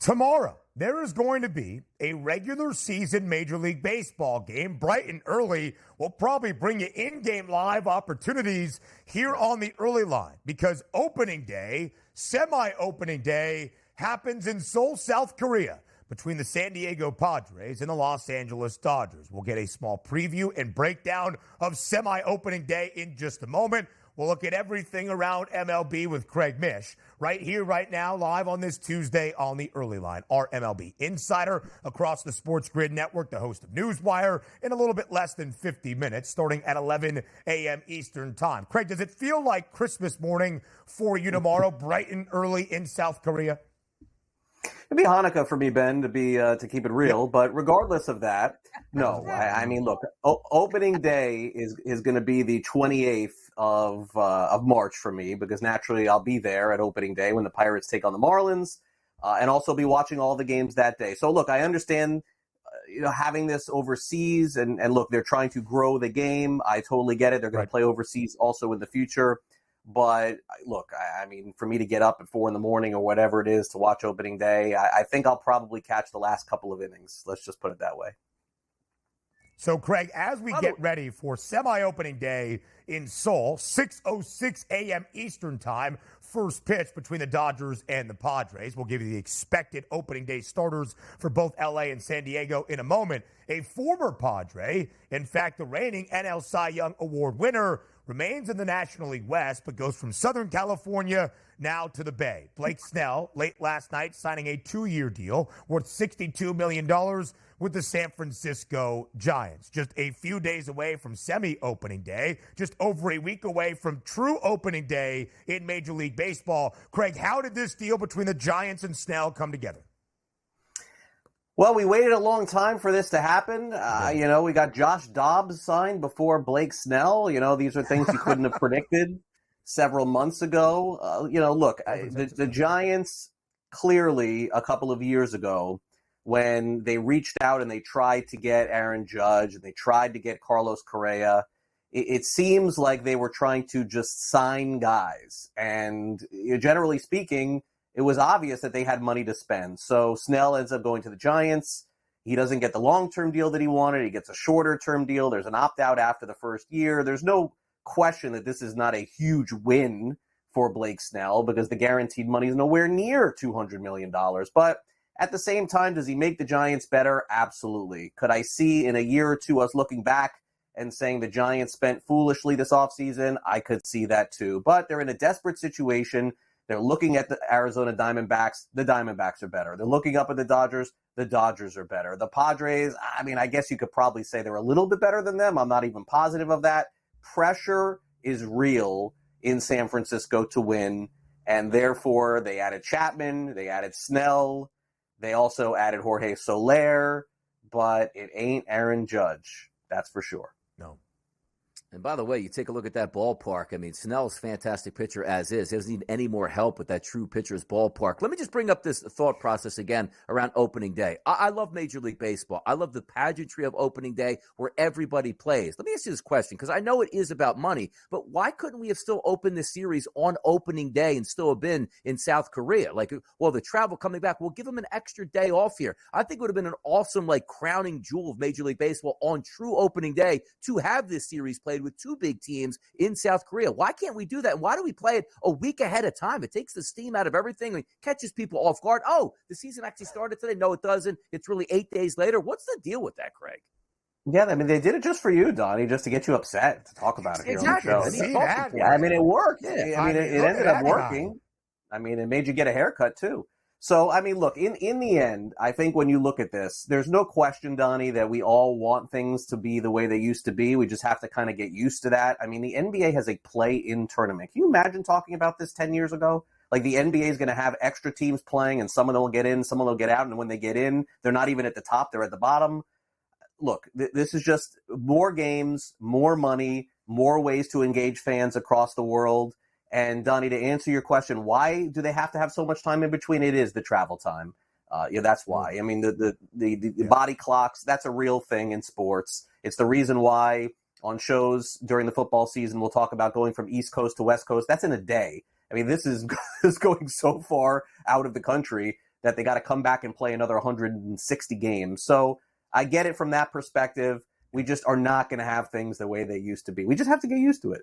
Tomorrow, there is going to be a regular season Major League Baseball game bright and early. We'll probably bring you in-game live opportunities here on the early line because opening day, semi-opening day, happens in Seoul, South Korea between the San Diego Padres and the Los Angeles Dodgers. We'll get a small preview and breakdown of semi-opening day in just a moment. We'll look at everything around MLB with Craig Mish right here, right now, live on this Tuesday on the Early Line. Our MLB insider across the SportsGrid network, the host of Newswire, in a little bit less than 50 minutes, starting at 11 a.m. Eastern Time. Craig, does it feel like Christmas morning for you tomorrow, bright and early in South Korea? It'd be Hanukkah for me, Ben, to keep it real. But regardless of that, no. I mean, look, opening day is going to be the 28th of March for me because naturally I'll be there at opening day when the Pirates take on the Marlins, and also be watching all the games that day. So look, I understand, having this overseas, and look, they're trying to grow the game. I totally get it. They're going to play overseas also in the future. But look, I mean, for me to get up at 4 a.m. or whatever it is to watch opening day, I think I'll probably catch the last couple of innings. Let's just put it that way. So, Craig, as we get ready for semi-opening day in Seoul, 6:06 a.m. Eastern Time, first pitch between the Dodgers and the Padres. We'll give you the expected opening day starters for both L.A. and San Diego in a moment. A former Padre, in fact, the reigning NL Cy Young Award winner, remains in the National League West, but goes from Southern California now to the Bay. Blake Snell, late last night, signing a 2-year deal worth $62 million with the San Francisco Giants. Just a few days away from semi-opening day, just over a week away from true opening day in Major League Baseball. Craig, how did this deal between the Giants and Snell come together? Well, we waited a long time for this to happen. We got Josh Dobbs signed before Blake Snell. These are things you couldn't have predicted several months ago. Look, the Giants clearly a couple of years ago, when they reached out and they tried to get Aaron Judge and they tried to get Carlos Correa, it seems like they were trying to just sign guys. And generally speaking, it was obvious that they had money to spend. So Snell ends up going to the Giants. He doesn't get the long-term deal that he wanted. He gets a shorter-term deal. There's an opt-out after the first year. There's no question that this is not a huge win for Blake Snell because the guaranteed money is nowhere near $200 million. But at the same time, does he make the Giants better? Absolutely. Could I see in a year or two us looking back and saying the Giants spent foolishly this offseason? I could see that too. But they're in a desperate situation. They're looking at the Arizona Diamondbacks. The Diamondbacks are better. They're looking up at the Dodgers. The Dodgers are better. The Padres, I mean, I guess you could probably say they're a little bit better than them. I'm not even positive of that. Pressure is real in San Francisco to win, and therefore they added Chapman. They added Snell. They also added Jorge Soler, but it ain't Aaron Judge. That's for sure. No. And by the way, you take a look at that ballpark. I mean, Snell's a fantastic pitcher as is. He doesn't need any more help with that true pitcher's ballpark. Let me just bring up this thought process again around opening day. I love Major League Baseball. I love the pageantry of opening day where everybody plays. Let me ask you this question, because I know it is about money, but why couldn't we have still opened this series on opening day and still have been in South Korea? Like, well, the travel coming back, we'll give them an extra day off here. I think it would have been an awesome, crowning jewel of Major League Baseball on true opening day to have this series played with two big teams in South Korea. Why can't we do that? And why do we play it a week ahead of time? It takes the steam out of everything and catches people off guard. Oh, the season actually started today. No, it doesn't. It's really 8 days later. What's the deal with that, Craig? Yeah, I mean, they did it just for you, Donnie, just to get you upset to talk about it here exactly. on the show. Yeah, I mean, it worked. Yeah. I mean, it ended up working. I mean, it made you get a haircut, too. So, I mean, look, in the end, I think when you look at this, there's no question, Donnie, that we all want things to be the way they used to be. We just have to kind of get used to that. I mean, the NBA has a play-in tournament. Can you imagine talking about this 10 years ago? Like, the NBA is going to have extra teams playing, and some of them will get in, some of them will get out, and when they get in, they're not even at the top, they're at the bottom. Look, this is just more games, more money, more ways to engage fans across the world. And Donnie, to answer your question, why do they have to have so much time in between? It is the travel time. That's why. I mean, the body clocks, that's a real thing in sports. It's the reason why on shows during the football season, we'll talk about going from East Coast to West Coast. That's in a day. I mean, this is going so far out of the country that they got to come back and play another 160 games. So I get it from that perspective. We just are not going to have things the way they used to be. We just have to get used to it.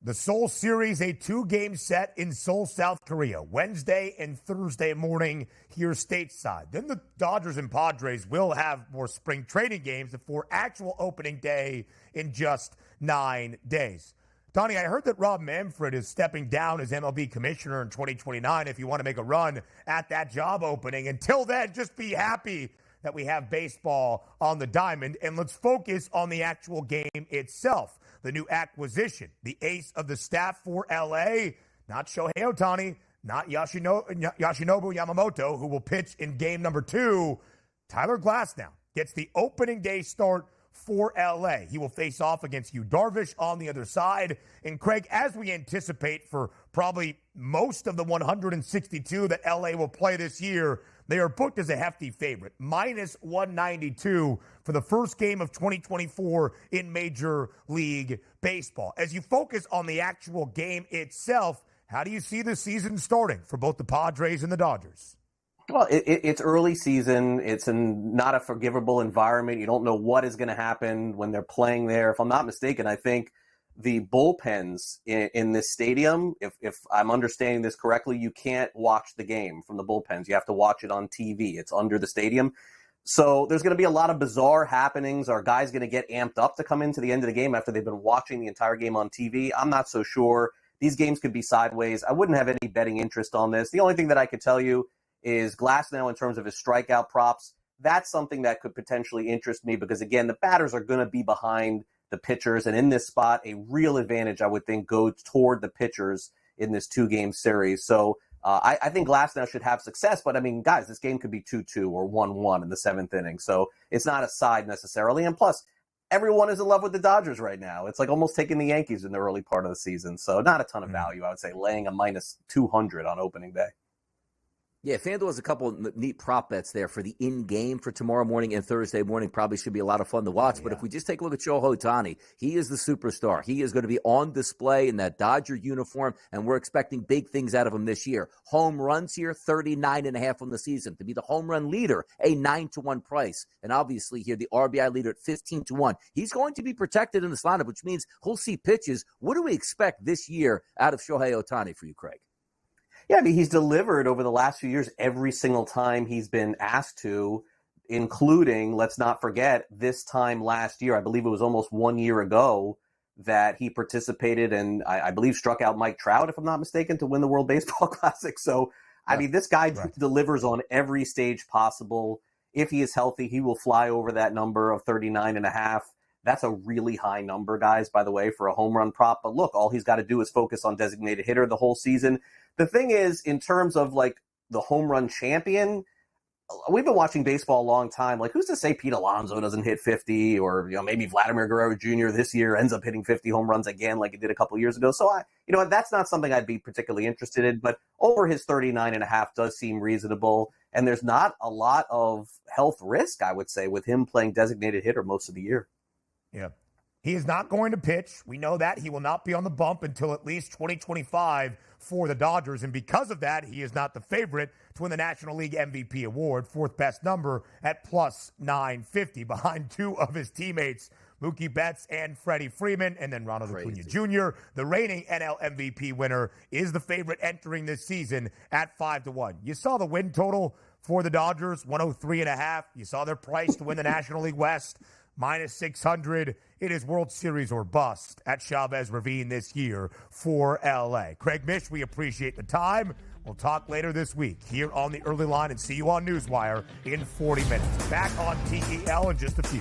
The Seoul series, a 2-game set in Seoul, South Korea, Wednesday and Thursday morning here stateside. Then the Dodgers and Padres will have more spring training games before actual opening day in just 9 days. Donnie, I heard that Rob Manfred is stepping down as MLB commissioner in 2029 if you want to make a run at that job opening. Until then, just be happy that we have baseball on the diamond, and let's focus on the actual game itself. The new acquisition, the ace of the staff for LA, not Shohei Ohtani, not Yoshinobu Yamamoto, who will pitch in game number 2. Tyler Glasnow gets the opening day start for LA. He will face off against Yu Darvish on the other side. And Craig, as we anticipate for probably most of the 162 that LA will play this year, they are booked as a hefty favorite, minus 192 for the first game of 2024 in Major League Baseball. As you focus on the actual game itself, how do you see the season starting for both the Padres and the Dodgers? Well, it's early season. It's not a forgivable environment. You don't know what is going to happen when they're playing there. If I'm not mistaken, I think the bullpens in this stadium, if I'm understanding this correctly, you can't watch the game from the bullpens. You have to watch it on TV. It's under the stadium. So there's going to be a lot of bizarre happenings. Are guys going to get amped up to come into the end of the game after they've been watching the entire game on TV? I'm not so sure. These games could be sideways. I wouldn't have any betting interest on this. The only thing that I could tell you is Glasnow in terms of his strikeout props. That's something that could potentially interest me because, again, the batters are going to be behind the pitchers. And in this spot, a real advantage, I would think, goes toward the pitchers in this 2-game series. So I think Glasnow should have success. But, I mean, guys, this game could be 2-2 or 1-1 in the 7th inning. So it's not a side necessarily. And plus, everyone is in love with the Dodgers right now. It's like almost taking the Yankees in the early part of the season. So not a ton of value, I would say, laying a minus 200 on opening day. Yeah, FanDuel has a couple of neat prop bets there for the in-game for tomorrow morning and Thursday morning. Probably should be a lot of fun to watch. But if we just take a look at Shohei Ohtani, he is the superstar. He is going to be on display in that Dodger uniform, and we're expecting big things out of him this year. Home runs here, 39.5 on the season. To be the home run leader, a 9-1 price. And obviously here, the RBI leader at 15-1. He's going to be protected in this lineup, which means he'll see pitches. What do we expect this year out of Shohei Ohtani for you, Craig? Yeah, I mean, he's delivered over the last few years every single time he's been asked to, including, let's not forget, this time last year. I believe it was almost 1 year ago that he participated and I believe struck out Mike Trout, if I'm not mistaken, to win the World Baseball Classic. So, I mean, this guy delivers on every stage possible. If he is healthy, he will fly over that number of 39.5. That's a really high number, guys, by the way, for a home run prop. But look, all he's got to do is focus on designated hitter the whole season. The thing is, in terms of like the home run champion, we've been watching baseball a long time. Like, who's to say Pete Alonso doesn't hit 50, or maybe Vladimir Guerrero Jr. this year ends up hitting 50 home runs again, like he did a couple years ago. So that's not something I'd be particularly interested in. But over his 39.5 does seem reasonable, and there's not a lot of health risk, I would say, with him playing designated hitter most of the year. Yeah. He is not going to pitch. We know that. He will not be on the bump until at least 2025 for the Dodgers. And because of that, he is not the favorite to win the National League MVP award, fourth best number at plus 950, behind two of his teammates, Mookie Betts and Freddie Freeman, and then Ronald Acuna Jr., the reigning NL MVP winner, is the favorite entering this season at 5-1. You saw the win total for the Dodgers, 103.5. You saw their price to win the National League West, minus 600. It is World Series or bust at Chavez Ravine this year for LA. Craig Mish, we appreciate the time. We'll talk later this week here on the Early Line and see you on Newswire in 40 minutes. Back on TEL in just a few.